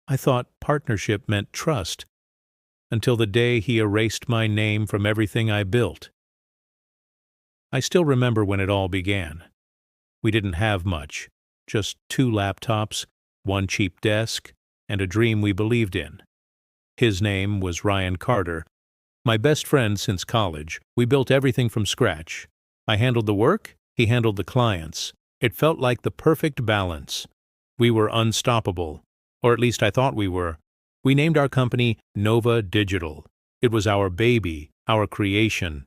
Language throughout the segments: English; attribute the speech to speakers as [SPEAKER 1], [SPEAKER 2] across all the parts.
[SPEAKER 1] I thought partnership meant trust, until the day he erased my name from everything I built. I still remember when it all began. We didn't have much, just 2 laptops, 1 cheap desk, and a dream we believed in. His name was Ryan Carter, my best friend since college. We built everything from scratch. I handled the work, he handled the clients. It felt like the perfect balance. We were unstoppable, or at least I thought we were. We named our company Nova Digital. It was our baby, our creation.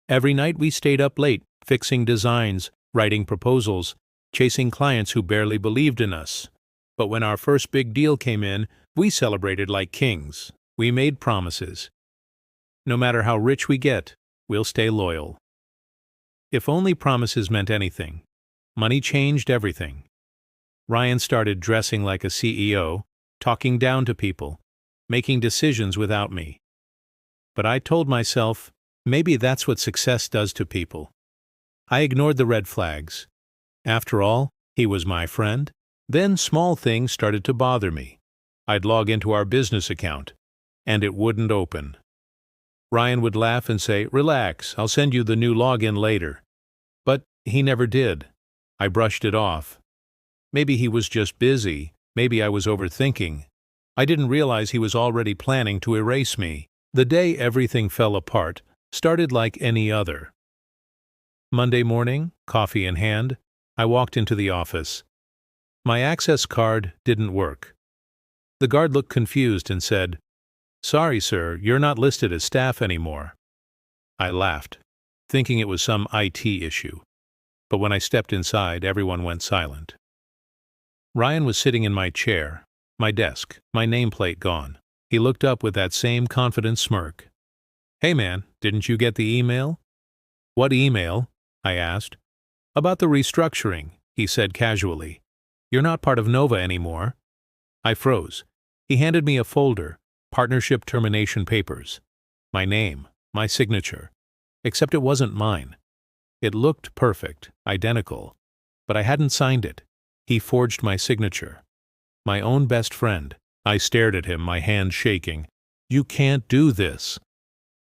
[SPEAKER 1] Every night we stayed up late, fixing designs, writing proposals, chasing clients who barely believed in us. But when our first big deal came in, we celebrated like kings. We made promises. No matter how rich we get, we'll stay loyal. If only promises meant anything. Money changed everything. Ryan started dressing like a CEO, talking down to people, making decisions without me. But I told myself, maybe that's what success does to people. I ignored the red flags. After all, he was my friend. Then small things started to bother me. I'd log into our business account, and it wouldn't open. Ryan would laugh and say, "Relax, I'll send you the new login later." But he never did. I brushed it off. Maybe he was just busy. Maybe I was overthinking. I didn't realize he was already planning to erase me. The day everything fell apart started like any other. Monday morning, coffee in hand, I walked into the office. My access card didn't work. The guard looked confused and said, "Sorry, sir, you're not listed as staff anymore." I laughed, thinking it was some IT issue. But when I stepped inside, everyone went silent. Ryan was sitting in my chair, my desk, my nameplate gone. He looked up with that same confident smirk. "Hey man, didn't you get the email?" "What email?" I asked. "About the restructuring," he said casually. "You're not part of Nova anymore." I froze. He handed me a folder, partnership termination papers. My name, my signature. Except it wasn't mine. It looked perfect, identical, but I hadn't signed it. He forged my signature. My own best friend. I stared at him, my hand shaking. "You can't do this."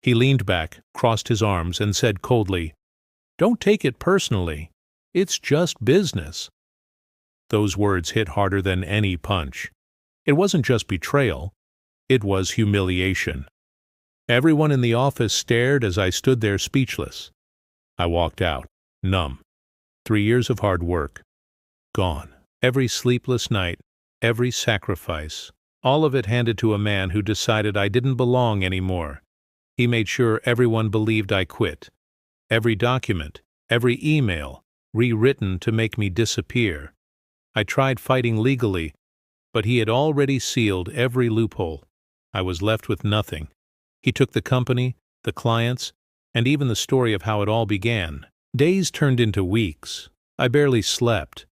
[SPEAKER 1] He leaned back, crossed his arms, and said coldly, "Don't take it personally. It's just business." Those words hit harder than any punch. It wasn't just betrayal. It was humiliation. Everyone in the office stared as I stood there speechless. I walked out, numb. 3 years of hard work. Gone. Every sleepless night, every sacrifice, all of it handed to a man who decided I didn't belong anymore. He made sure everyone believed I quit. Every document, every email, rewritten to make me disappear. I tried fighting legally, but he had already sealed every loophole. I was left with nothing. He took the company, the clients, and even the story of how it all began. Days turned into weeks. I barely slept.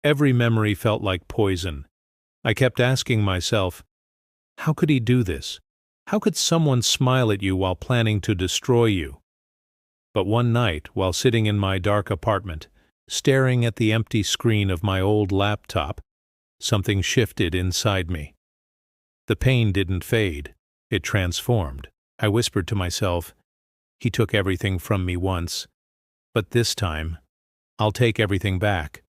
[SPEAKER 1] Every memory felt like poison. I kept asking myself, how could he do this? How could someone smile at you while planning to destroy you? But one night, while sitting in my dark apartment, staring at the empty screen of my old laptop, something shifted inside me. The pain didn't fade. It transformed. I whispered to myself, he took everything from me once, but this time, I'll take everything back.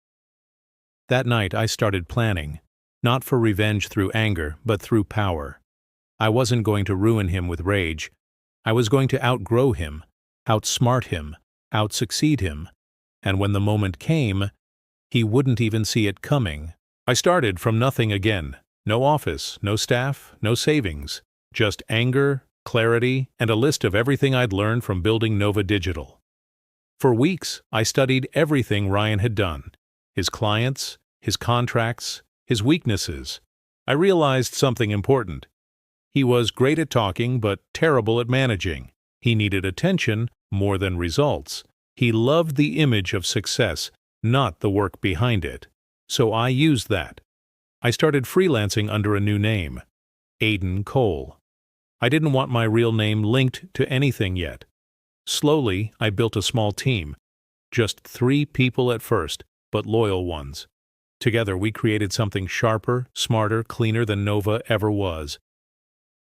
[SPEAKER 1] That night I started planning, not for revenge through anger, but through power. I wasn't going to ruin him with rage. I was going to outgrow him, outsmart him, outsucceed him, and when the moment came, he wouldn't even see it coming. I started from nothing again. No office, no staff, no savings. Just anger, clarity, and a list of everything I'd learned from building Nova Digital. For weeks, I studied everything Ryan had done. His clients, his contracts, his weaknesses. I realized something important. He was great at talking, but terrible at managing. He needed attention more than results. He loved the image of success, not the work behind it. So I used that. I started freelancing under a new name, Aiden Cole. I didn't want my real name linked to anything yet. Slowly, I built a small team. Just 3 people at first, but loyal ones. Together, we created something sharper, smarter, cleaner than Nova ever was.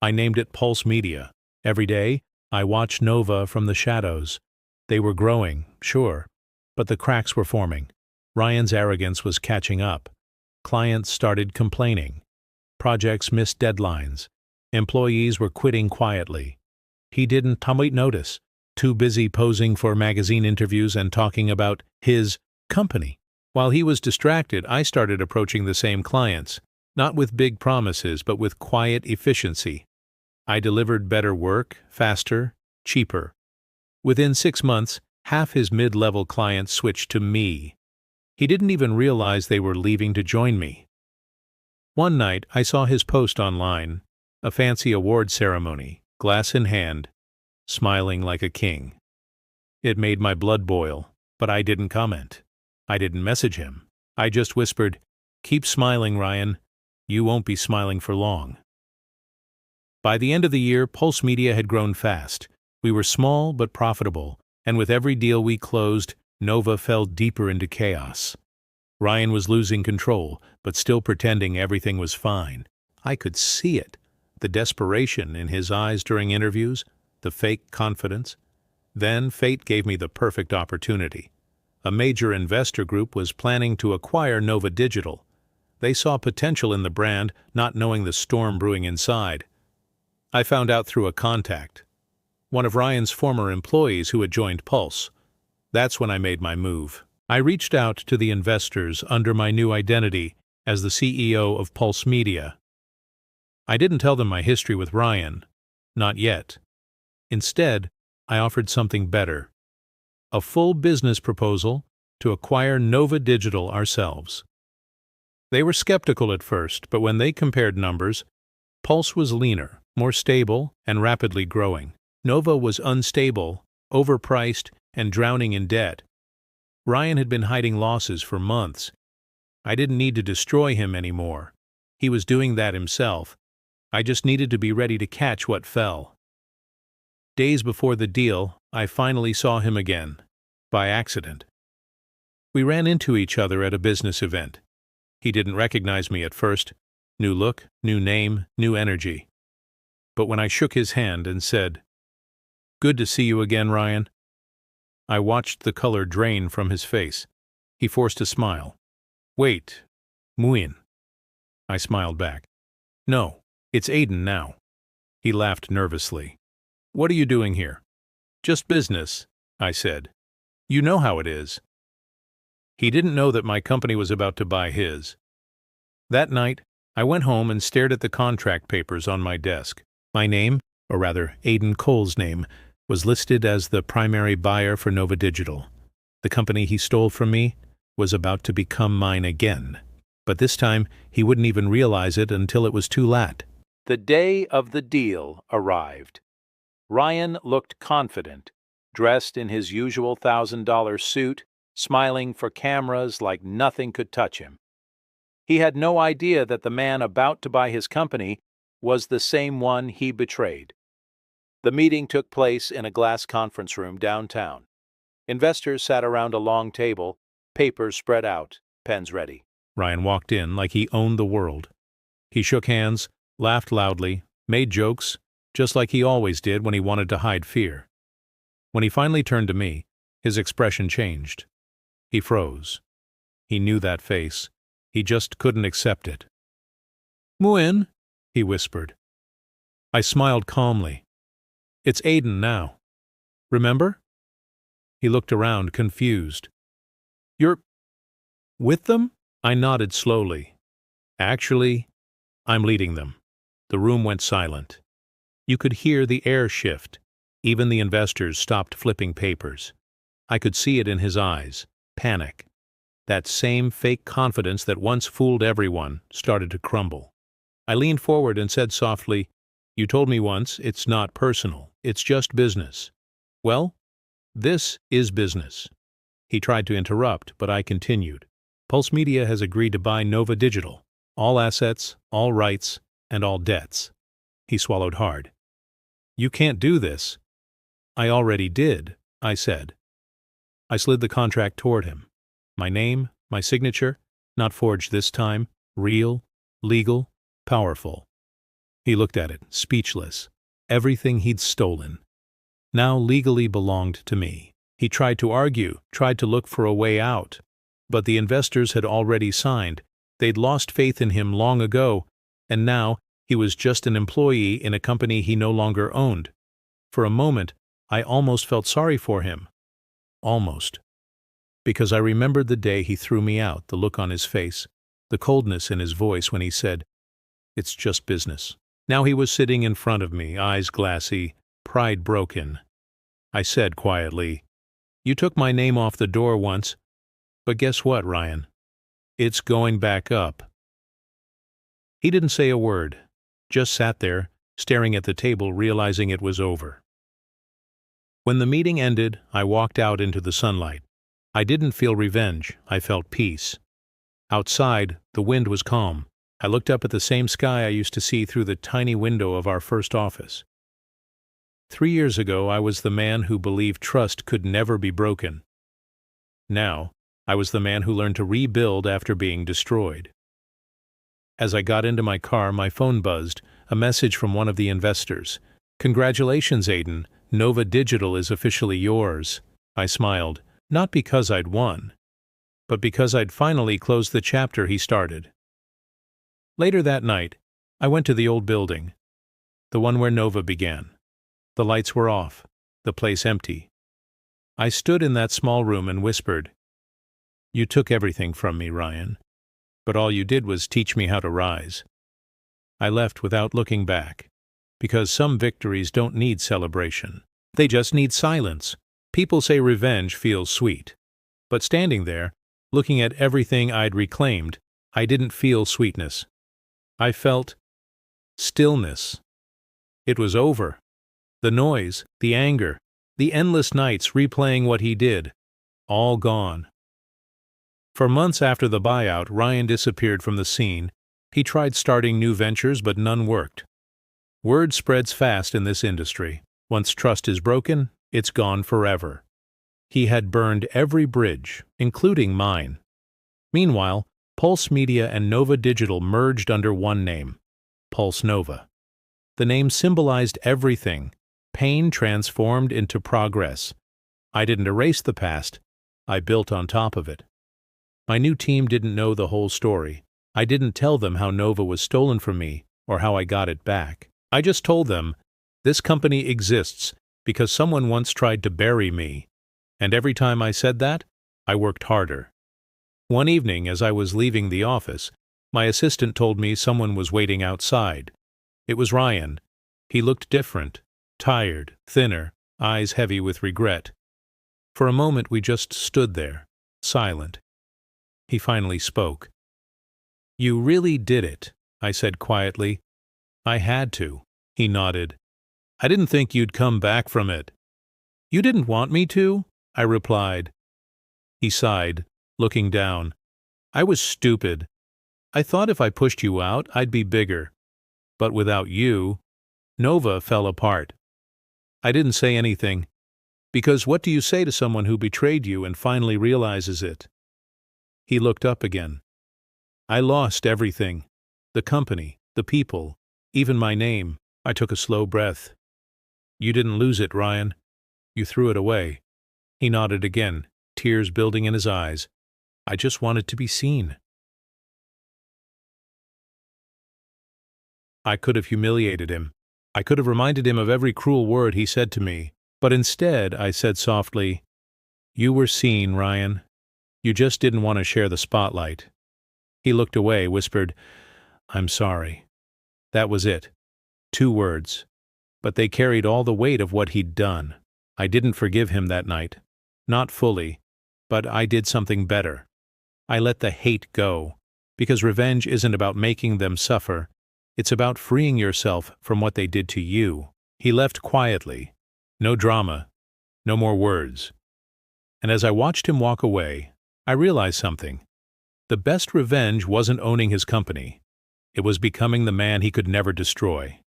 [SPEAKER 1] I named it Pulse Media. Every day, I watched Nova from the shadows. They were growing, sure, but the cracks were forming. Ryan's arrogance was catching up. Clients started complaining. Projects missed deadlines. Employees were quitting quietly. He didn't notice, too busy posing for magazine interviews and talking about his company. While he was distracted, I started approaching the same clients, not with big promises, but with quiet efficiency. I delivered better work, faster, cheaper. Within 6 months, half his mid-level clients switched to me. He didn't even realize they were leaving to join me. One night, I saw his post online, a fancy award ceremony, glass in hand, smiling like a king. It made my blood boil, but I didn't comment. I didn't message him. I just whispered, "Keep smiling, Ryan. You won't be smiling for long." By the end of the year, Pulse Media had grown fast. We were small but profitable, and with every deal we closed, Nova fell deeper into chaos. Ryan was losing control, but still pretending everything was fine. I could see it. The desperation in his eyes during interviews, the fake confidence. Then fate gave me the perfect opportunity. A major investor group was planning to acquire Nova Digital. They saw potential in the brand, not knowing the storm brewing inside. I found out through a contact, one of Ryan's former employees who had joined Pulse. That's when I made my move. I reached out to the investors under my new identity as the CEO of Pulse Media. I didn't tell them my history with Ryan. Not yet. Instead, I offered something better. A full business proposal to acquire Nova Digital ourselves. They were skeptical at first, but when they compared numbers, Pulse was leaner, more stable, and rapidly growing. Nova was unstable, overpriced, and drowning in debt. Ryan had been hiding losses for months. I didn't need to destroy him anymore. He was doing that himself. I just needed to be ready to catch what fell. Days before the deal, I finally saw him again, by accident. We ran into each other at a business event. He didn't recognize me at first. New look, new name, new energy. But when I shook his hand and said, "Good to see you again, Ryan," I watched the color drain from his face. He forced a smile. "Wait, Muin." I smiled back. "No, it's Aiden now." He laughed nervously. "What are you doing here?" "Just business," I said. "You know how it is." He didn't know that my company was about to buy his. That night, I went home and stared at the contract papers on my desk. My name, or rather Aiden Cole's name, was listed as the primary buyer for Nova Digital. The company he stole from me was about to become mine again. But this time, he wouldn't even realize it until it was too late. The day of the deal arrived. Ryan looked confident, dressed in his usual $1,000 suit, smiling for cameras like nothing could touch him. He had no idea that the man about to buy his company was the same one he betrayed. The meeting took place in a glass conference room downtown. Investors sat around a long table, papers spread out, pens ready. Ryan walked in like he owned the world. He shook hands, laughed loudly, made jokes, just like he always did when he wanted to hide fear. When he finally turned to me, his expression changed. He froze. He knew that face. He just couldn't accept it. "Muin," he whispered. I smiled calmly. "It's Aiden now. Remember?" He looked around, confused. "You're with them?" I nodded slowly. "Actually, I'm leading them." The room went silent. You could hear the air shift. Even the investors stopped flipping papers. I could see it in his eyes. Panic. That same fake confidence that once fooled everyone started to crumble. I leaned forward and said softly, "You told me once it's not personal, it's just business." "Well, this is business." He tried to interrupt, but I continued. "Pulse Media has agreed to buy Nova Digital. All assets, all rights, and all debts." He swallowed hard. "You can't do this." "I already did," I said. I slid the contract toward him. My name, my signature, Not forged this time. Real, legal, powerful. He looked at it, speechless. Everything he'd stolen now legally belonged to me. He tried to argue, tried to look for a way out. But the investors had already signed. They'd lost faith in him long ago, and now he was just an employee in a company he no longer owned. For a moment, I almost felt sorry for him. Almost. Because I remembered the day he threw me out, the look on his face, the coldness in his voice when he said, "It's just business." Now he was sitting in front of me, eyes glassy, pride broken. I said quietly, "You took my name off the door once, but guess what, Ryan? It's going back up." He didn't say a word, just sat there, staring at the table, realizing it was over. When the meeting ended, I walked out into the sunlight. I didn't feel revenge, I felt peace. Outside, the wind was calm. I looked up at the same sky I used to see through the tiny window of our first office. 3 years ago, I was the man who believed trust could never be broken. Now, I was the man who learned to rebuild after being destroyed. As I got into my car, my phone buzzed, a message from one of the investors. "Congratulations, Aiden. Nova Digital is officially yours." I smiled, not because I'd won, but because I'd finally closed the chapter he started. Later that night, I went to the old building, the one where Nova began. The lights were off, the place empty. I stood in that small room and whispered, "You took everything from me, Ryan, but all you did was teach me how to rise." I left without looking back, because some victories don't need celebration. They just need silence. People say revenge feels sweet. But standing there, looking at everything I'd reclaimed, I didn't feel sweetness. I felt stillness. It was over. The noise, the anger, the endless nights replaying what he did, all gone. For months after the buyout, Ryan disappeared from the scene. He tried starting new ventures, but none worked. Word spreads fast in this industry. Once trust is broken, it's gone forever. He had burned every bridge, including mine. Meanwhile, Pulse Media and Nova Digital merged under one name, Pulse Nova. The name symbolized everything. Pain transformed into progress. I didn't erase the past. I built on top of it. My new team didn't know the whole story. I didn't tell them how Nova was stolen from me or how I got it back. I just told them, this company exists because someone once tried to bury me. And every time I said that, I worked harder. One evening, as I was leaving the office, my assistant told me someone was waiting outside. It was Ryan. He looked different, tired, thinner, eyes heavy with regret. For a moment we just stood there, silent. He finally spoke. "You really did it," I said quietly. "I had to." He nodded. "I didn't think you'd come back from it." "You didn't want me to?" I replied. He sighed, looking down. "I was stupid. I thought if I pushed you out, I'd be bigger. But without you, Nova fell apart." I didn't say anything, because what do you say to someone who betrayed you and finally realizes it? He looked up again. "I lost everything. The company, the people, even my name." I took a slow breath. "You didn't lose it, Ryan. You threw it away." He nodded again, tears building in his eyes. "I just wanted to be seen." I could have humiliated him. I could have reminded him of every cruel word he said to me. But instead, I said softly, "You were seen, Ryan. You just didn't want to share the spotlight." He looked away, whispered, "I'm sorry." That was it. 2 words. But they carried all the weight of what he'd done. I didn't forgive him that night. Not fully. But I did something better. I let the hate go. Because revenge isn't about making them suffer. It's about freeing yourself from what they did to you. He left quietly. No drama. No more words. And as I watched him walk away, I realized something. The best revenge wasn't owning his company. It was becoming the man he could never destroy.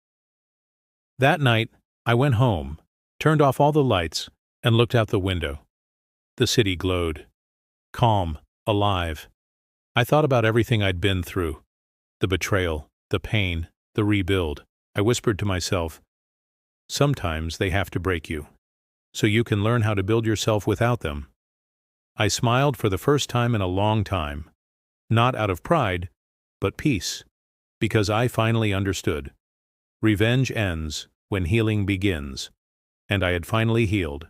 [SPEAKER 1] That night, I went home, turned off all the lights, and looked out the window. The city glowed. Calm, alive. I thought about everything I'd been through. The betrayal, the pain, the rebuild. I whispered to myself, sometimes they have to break you, so you can learn how to build yourself without them. I smiled for the first time in a long time, not out of pride, but peace, because I finally understood. Revenge ends when healing begins, and I had finally healed.